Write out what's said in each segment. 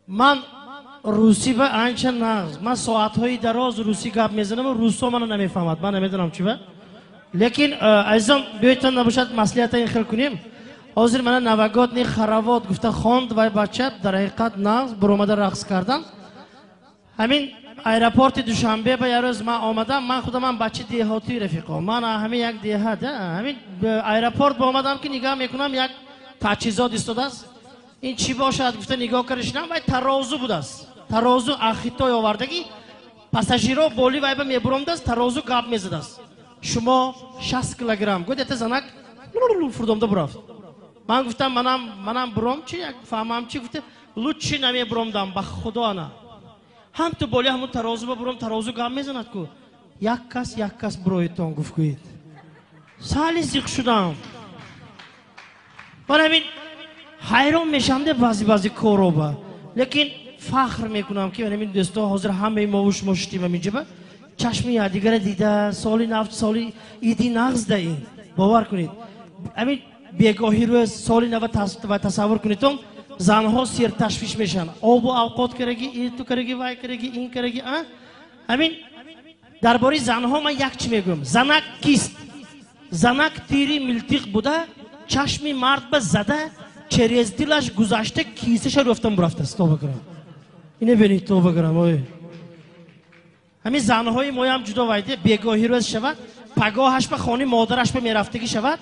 من روسی به آنچه ناز من ساعت‌های دراز روسی گپ میزنم و روسو منو نمیفهمد من نمیدونم چی به لیکن عزیزم بیایتان نباشد مصلحت این خیلی کنیم حاضر من نوگات نی خروات گفته خواند و بچه در حقیقت ناز برومده رقص کردن همین ایرپورت دوشنبه به یه روز من آمدم من خودم بچه دیهاتی رفیقم من همین یک دیهات همین ایرپورت با آمدم که نگاه میکنم یک تجهیزات ایستاده است این چی باشد گفته نگاه کردم و ترازو بود است ترازو اخیتای آوردگی پاساژیرا боли вай ба мебуромдаст тарозу гап мезадааст шумо 60 килограмм гӯдете занак фурдомда бурафт ман гуфтам манам буром чи як фаҳмам чи гуфте лучши намебуромдам ба худо ана ҳам ту боли ҳамун тарозу ба буром тарозу гап мезанад ку як кас бироитон гуфт гӯед сали зиқ шудам ман ҳамин ҳайрон мешам де баъзи коро ба лекин فخر میکنم که من این دوستا حاضر همه ما وش مشتیم اینجا با چشم یادگار دیده سالی نفت سالی ایدی نغز دهیم باور کنید همین بیگاهی روی سالی نفت و تصور کنید تون زنها سیر تشویش میشن آب و اوقات کرگی این تو کرگی وای کرگی این کرگی همین درباره زنها من یک چی میگم زنک کیست زنک تیری ملتیق بوده چشمی مرد به زده چریز دیلش گذاشته کیسش رفتم برفته است توبه کنم اینه بینید توبه کنم همین زنهای ما هم جدا وایده بیگاهی روز شود پگاهش به خانه مادرش به میرفتگی شود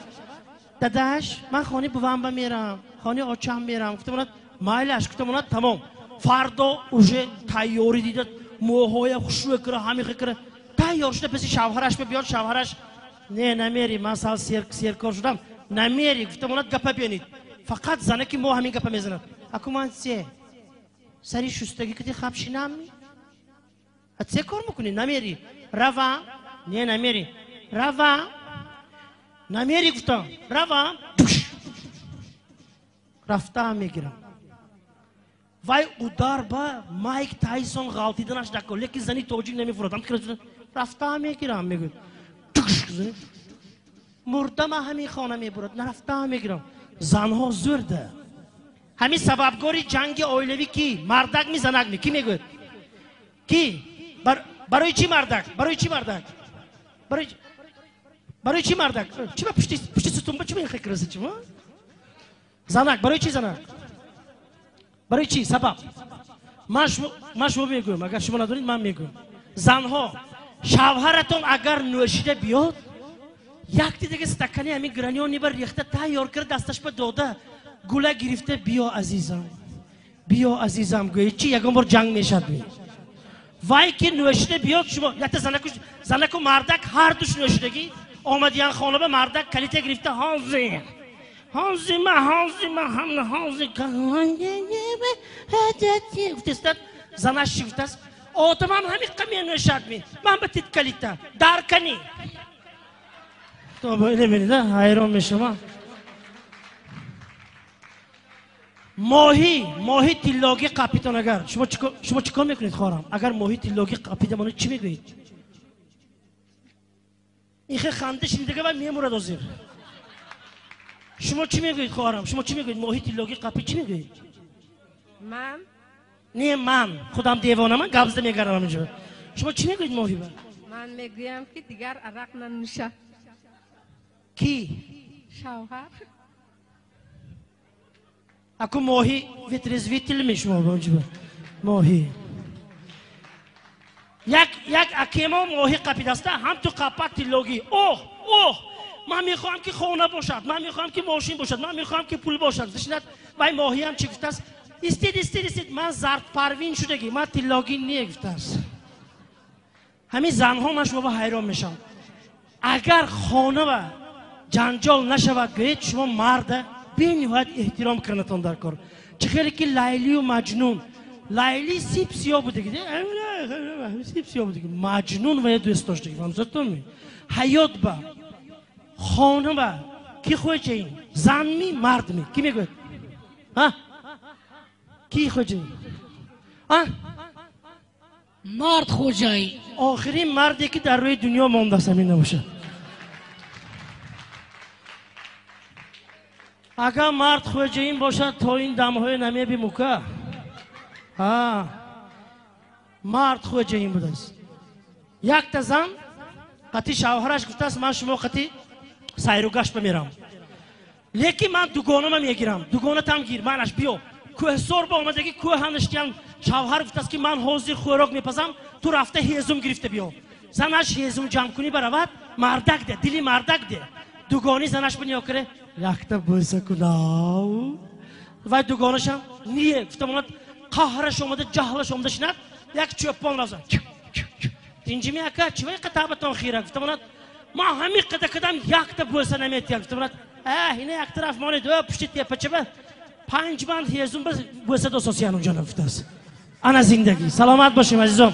داداش من خانه بوام به میرم خانه آچم میرم گفتم اونات مایلش گفتم اونات تمام فردا اوجه تیاری دیده موهای خوشو کرده همین کرده تیار شده پسی شوهرش به بیاد شوهرش نه نمیری من سال سیرکار شدم نمیری گفتم اونات گپه بینید فقط زنه که ما همین گپه میزنم اکو من چه سری شستگی کتی خبشی نمی چه کار میکنی نمیری روا نه نمیری روا نمیری گفتم روا رفته هم میگیرم وای اودار با مایک تایسون غلطی دنش نکن لیکن زنی توجیه نمیفرد رفته هم میگیرم میگه مردم همین خانه میبرد نرفته هم میگیرم زنها زورده همین سببگاری جنگ اویلوی کی مردک می زنک می کی میگوید کی برای چی مردک برای چی مردک برای چی مردک چی با پشتی ستون با چی این خیلی کرده چی ما زنک برای چی زنک برای چی سبب من شما میگویم اگر شما ندارید من میگویم زنها شوهرتون اگر نوشیده بیاد یک دیگه استکانی همین گرانیانی بر ریخته تیار کرد دستش به داده گوله گرفته بیا عزیزم گویی چی یکم بار جنگ میشد می وای که نوشته بیاد شما یه زنک و مردک هر دوش نوشتگی آمدیان خانه به مردک کلیته گرفته هانزی گفتستد زنش چی گفتست آدم هم همین قمیه نوشد می من به تید کلیته در کنی تو باید بینید حیران میشم ماهی تیلاگی قاپیتان اگر شما چیکار میکنید خواهرم اگر ماهی تیلاگی قاپیده مانه چی میگویید این خیلی خنده شنیدگه و میمورد آزیر شما چی میگویید خواهرم شما چی میگویید ماهی تیلاگی قاپی چی میگویید من نه من خودم دیوانم من گبزده میگردم اینجا شما چی میگویید ماهی با من میگویم که دیگر عرق ننوشه کی شوهر اکو ماهی ویتریزویتل میشما بانجا ماهی یک اکیما ماهی قاپی دسته هم تو قاپت تیلاگی اوه من میخوام که خونه باشد من میخوام که ماشین باشد من میخوام که پول باشد دشنت وای ماهی هم چی گفته است استید من زرد پروین شدگی من تیلاگی نگفته است همین زنها من شما با حیران میشم اگر خانه و جنجال نشود گوید شما مرد بینهایت احترام کردنتان در کار چخیلی که لیلی و مجنون لیلی سیب سیاه بوده سیب سیاه بوده مجنون و یه دوست داشته فهمزتون می حیات با خانه با کی خواه چه زن می مرد می کی میگوید کی خواه چه مرد خوجایی آخرین مردی که در روی دنیا مانده سمین نباشه اگر مرد خوجه این باشد تا این دمهای نمیه بی موکه ha mard xo'jayin budasiz yakta zan qati shavharash guftasi man shuma qati sayru gashpa meram lekin man dugonama megiram dugona tam gir manash biyo ko'hsor bo'lmadagi ko'hanishgan shavhar guftasi ki man hozir xo'roq mepazam tu rafta hezum girifte biyo zanash hezum jam kuni baravat mardak de dili mardak de dugoni zanash buni yokre yakta bo'lsa kunav va dugonasham niye guftamonat qahra shomada jahla shomada shinat yak cho'pon lazım tinjimi aka chivay qatabaton xira guftamonat ma hami qadam yakta bo'lsa nametgan guftamonat yine yak taraf moni do pushti tepachiba panjband hezum bo'lsa da sosiyan ujono guftasi ana zindagi salomat bo'lishing azizim